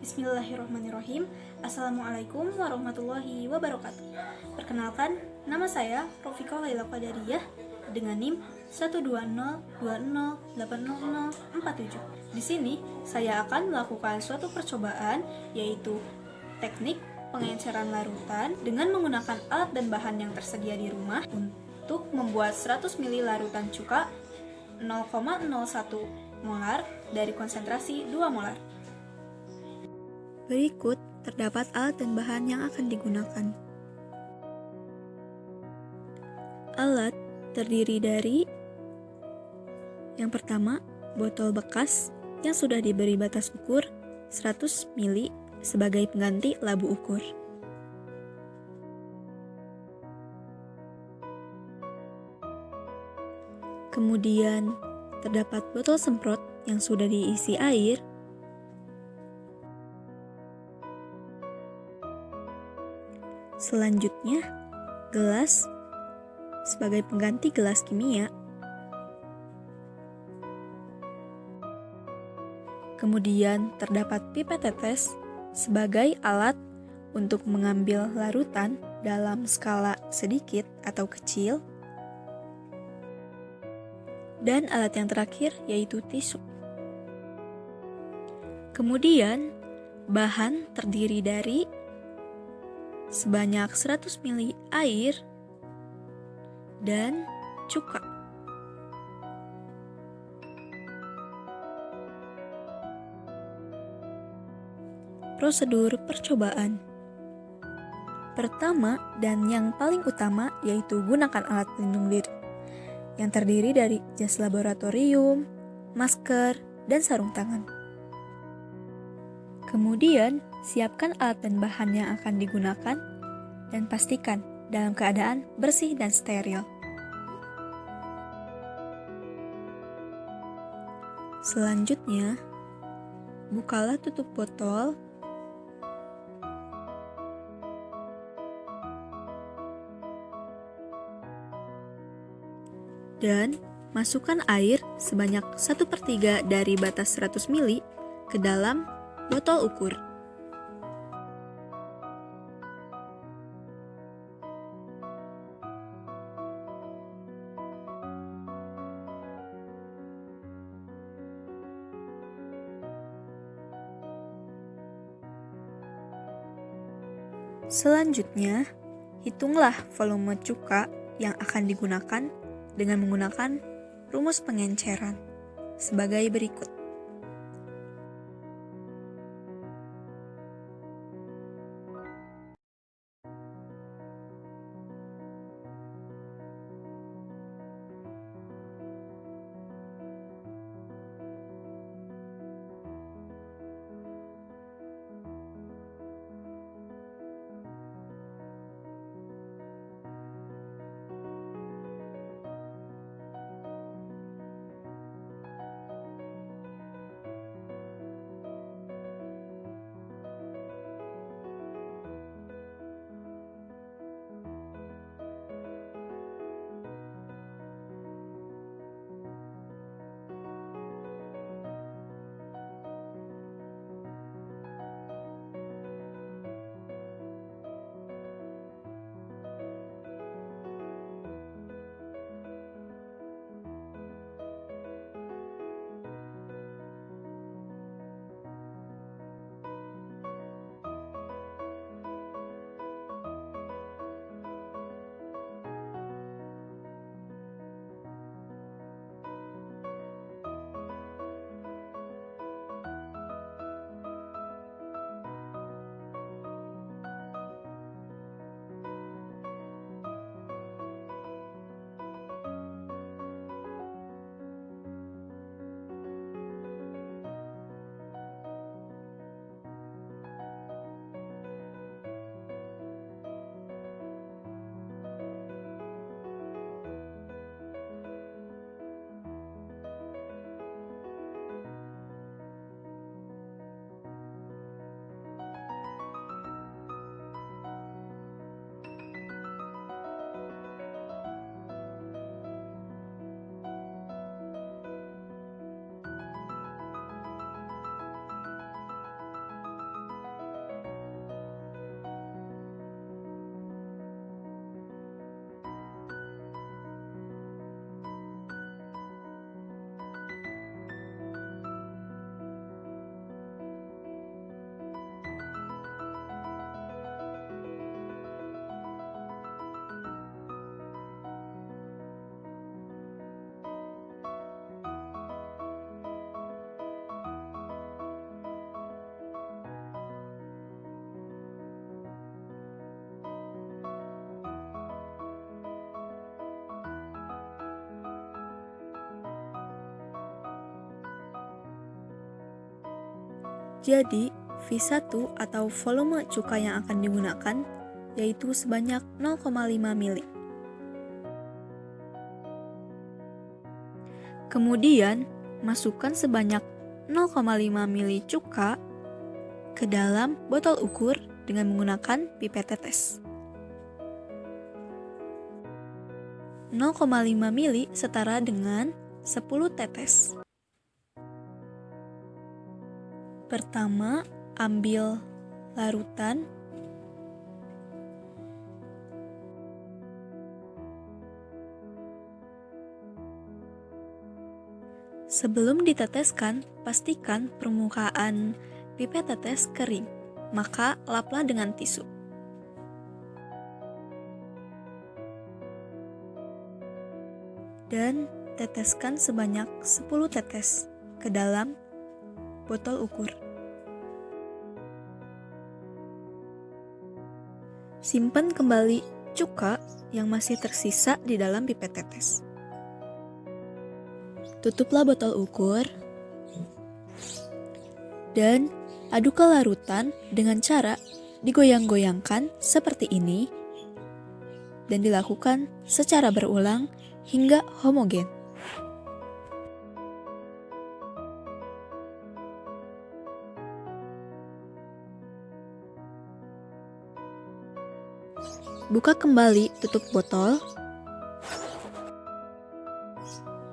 Bismillahirrahmanirrahim. Assalamualaikum warahmatullahi wabarakatuh. Perkenalkan, nama saya Rofika Laila Qadariyah dengan NIM 12020800047. Di sini saya akan melakukan suatu percobaan, yaitu teknik pengenceran larutan dengan menggunakan alat dan bahan yang tersedia di rumah untuk membuat 100 ml larutan cuka 0,01 molar dari konsentrasi 2 molar. Berikut terdapat alat dan bahan yang akan digunakan. Alat terdiri dari yang pertama, botol bekas yang sudah diberi batas ukur 100 ml sebagai pengganti labu ukur. Kemudian, terdapat botol semprot yang sudah diisi air. Selanjutnya, gelas sebagai pengganti gelas kimia. Kemudian terdapat pipet tetes sebagai alat untuk mengambil larutan dalam skala sedikit atau kecil. Dan alat yang terakhir yaitu tisu. Kemudian, bahan terdiri dari sebanyak 100 ml air dan cuka. Prosedur percobaan. Pertama dan yang paling utama yaitu gunakan alat pelindung diri yang terdiri dari jas laboratorium, masker, dan sarung tangan. Kemudian, siapkan alat dan bahan yang akan digunakan dan pastikan dalam keadaan bersih dan steril. Selanjutnya, bukalah tutup botol dan masukkan air sebanyak 1/3 dari batas 100 ml ke dalam botol ukur. Selanjutnya, hitunglah volume cuka yang akan digunakan dengan menggunakan rumus pengenceran sebagai berikut. Jadi, V1 atau volume cuka yang akan digunakan yaitu sebanyak 0,5 mili. Kemudian, masukkan sebanyak 0,5 mili cuka ke dalam botol ukur dengan menggunakan pipet tetes. 0,5 mili setara dengan 10 tetes. Pertama, ambil larutan. Sebelum diteteskan, pastikan permukaan pipet tetes kering, maka laplah dengan tisu. Dan teteskan sebanyak 10 tetes ke dalam botol ukur. Simpan kembali cuka yang masih tersisa di dalam pipet tetes. Tutuplah botol ukur dan aduk ke larutan dengan cara digoyang-goyangkan seperti ini dan dilakukan secara berulang hingga homogen. Buka kembali tutup botol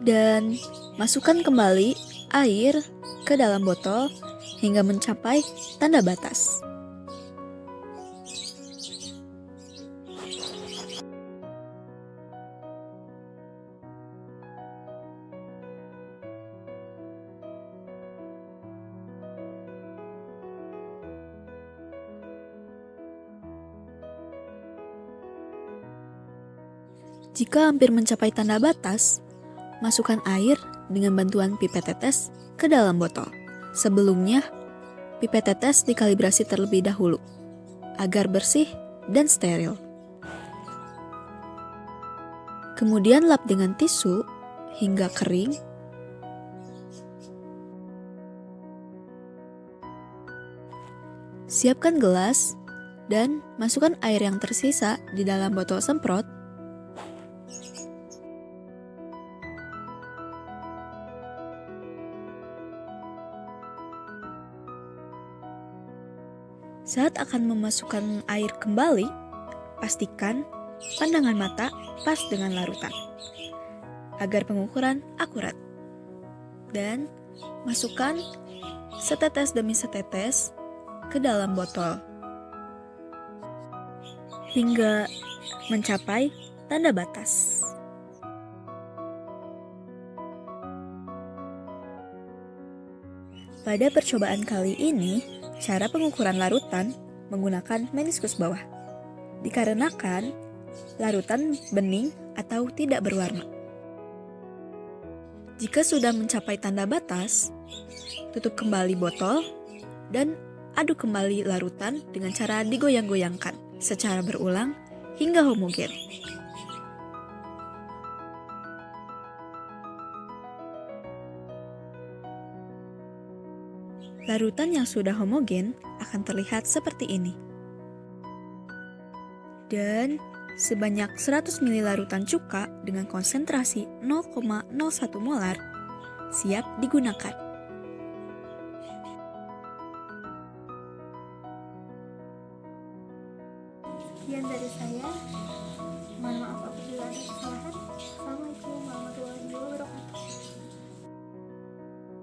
dan masukkan kembali air ke dalam botol hingga mencapai tanda batas. Jika hampir mencapai tanda batas, masukkan air dengan bantuan pipet tetes ke dalam botol. Sebelumnya, pipet tetes dikalibrasi terlebih dahulu agar bersih dan steril. Kemudian lap dengan tisu hingga kering. Siapkan gelas dan masukkan air yang tersisa di dalam botol semprot. Saat akan memasukkan air kembali, pastikan pandangan mata pas dengan larutan agar pengukuran akurat. Dan masukkan setetes demi setetes ke dalam botol hingga mencapai tanda batas. Pada percobaan kali ini, cara pengukuran larutan menggunakan meniskus bawah, dikarenakan larutan bening atau tidak berwarna. Jika sudah mencapai tanda batas, tutup kembali botol dan aduk kembali larutan dengan cara digoyang-goyangkan secara berulang hingga homogen. Larutan yang sudah homogen akan terlihat seperti ini. Dan sebanyak 100 ml larutan cuka dengan konsentrasi 0,01 molar siap digunakan.